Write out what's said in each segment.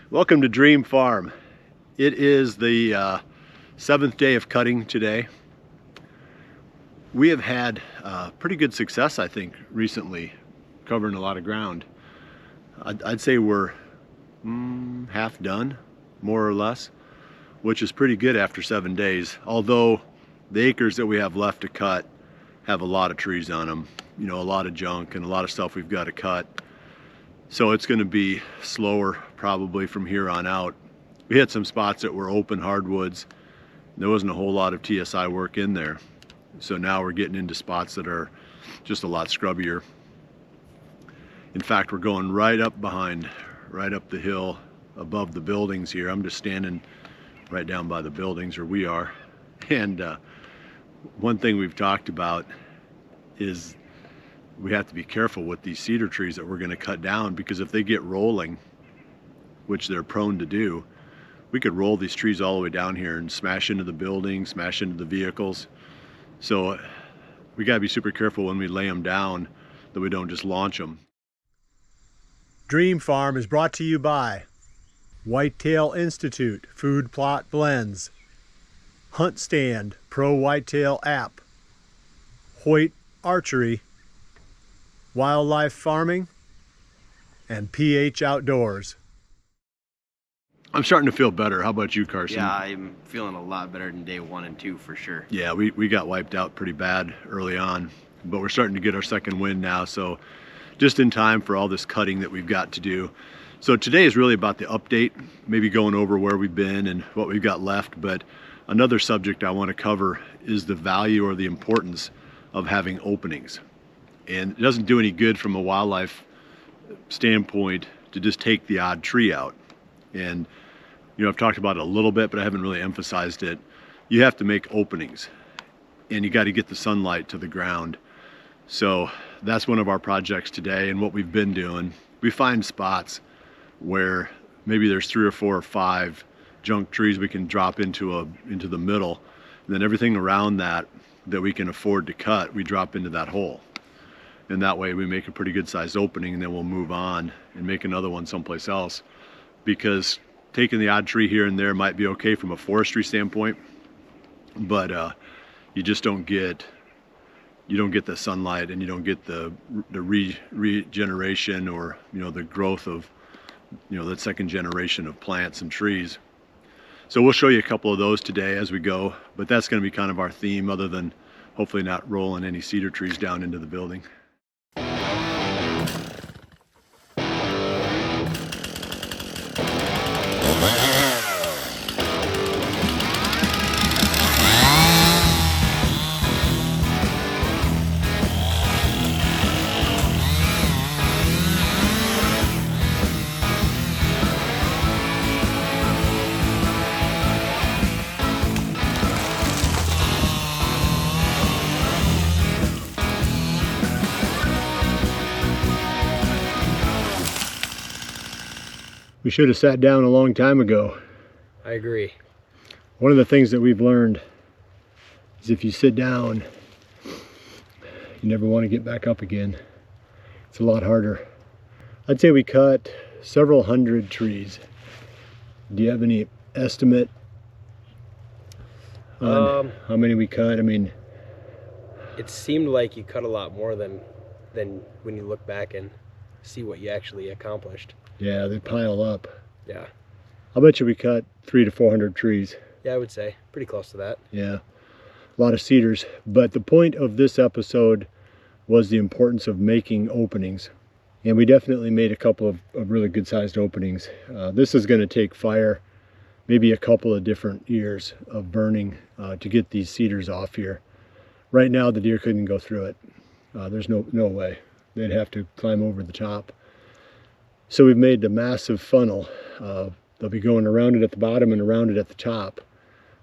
Welcome to Dream Farm. It is the 7th day of cutting today. We have had pretty good success, I think, recently, covering a lot of ground. I'd say we're half done, more or less, which is pretty good after 7 days. Although the acres that we have left to cut have a lot of trees on them, you know, a lot of junk and a lot of stuff we've got to cut. So it's going to be slower probably from here on out. We had some spots that were open hardwoods. There wasn't a whole lot of TSI work in there. So now we're getting into spots that are just a lot scrubbier. In fact, we're going right up the hill above the buildings here. I'm just standing right down by the buildings, or we are. And one thing we've talked about is we have to be careful with these cedar trees that we're going to cut down, because if they get rolling, which they're prone to do, we could roll these trees all the way down here and smash into the buildings, smash into the vehicles. So we got to be super careful when we lay them down that we don't just launch them. Dream Farm is brought to you by Whitetail Institute Food Plot Blends, Hunt Stand Pro Whitetail App, Hoyt Archery, Wildlife Farming, and PH Outdoors. I'm starting to feel better. How about you, Carson? Yeah, I'm feeling a lot better than day 1 and 2 for sure. Yeah, we got wiped out pretty bad early on, but we're starting to get our second wind now, so just in time for all this cutting that we've got to do. So today is really about the update, maybe going over where we've been and what we've got left, but another subject I want to cover is the value or the importance of having openings. And it doesn't do any good from a wildlife standpoint to just take the odd tree out. And you know, I've talked about it a little bit, but I haven't really emphasized it. You have to make openings, and you got to get the sunlight to the ground. So that's one of our projects today, and what we've been doing. We find spots where maybe there's 3 or 4 or 5 junk trees we can drop into the middle, and then everything around that we can afford to cut, we drop into that hole. And that way we make a pretty good sized opening, and then we'll move on and make another one someplace else. Because taking the odd tree here and there might be okay from a forestry standpoint, but you just don't get the sunlight, and you don't get the regeneration, or you know, the growth of, you know, that second generation of plants and trees. So we'll show you a couple of those today as we go, but that's going to be kind of our theme, other than hopefully not rolling any cedar trees down into the building. We should have sat down a long time ago. I agree. One of the things that we've learned is if you sit down, you never want to get back up again. It's a lot harder. I'd say we cut several hundred trees. Do you have any estimate on how many we cut? I mean, it seemed like you cut a lot more than when you look back and see what you actually accomplished. Yeah, they pile up. Yeah. I'll bet you we cut 300 to 400 trees. Yeah, I would say pretty close to that. Yeah, a lot of cedars. But the point of this episode was the importance of making openings. And we definitely made a couple of really good sized openings. This is going to take fire, maybe a couple of different years of burning to get these cedars off here. Right now the deer couldn't go through it. There's no way. They'd have to climb over the top. So we've made a massive funnel. They'll be going around it at the bottom and around it at the top,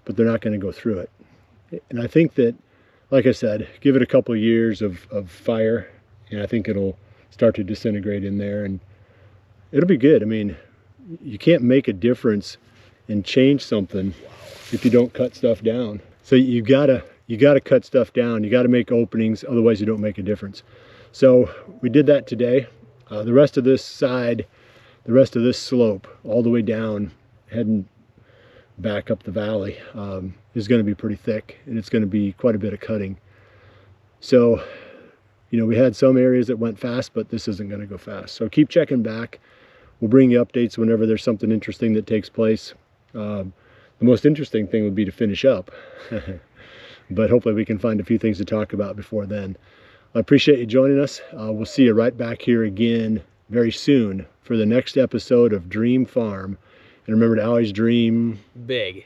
but they're not going to go through it. And I think that, like I said, give it a couple of years of fire, and I think it'll start to disintegrate in there, and it'll be good. I mean, you can't make a difference and change something if you don't cut stuff down. So you gotta cut stuff down. You gotta make openings, otherwise you don't make a difference. So we did that today. The rest of this side the rest of this slope all the way down, heading back up the valley, is going to be pretty thick, and it's going to be quite a bit of cutting. So, you know, we had some areas that went fast, but this isn't going to go fast. So keep checking back. We'll bring you updates whenever there's something interesting that takes place. The most interesting thing would be to finish up. But hopefully we can find a few things to talk about before then. I appreciate you joining us. We'll see you right back here again very soon for the next episode of Dream Farm. And remember to always dream Big.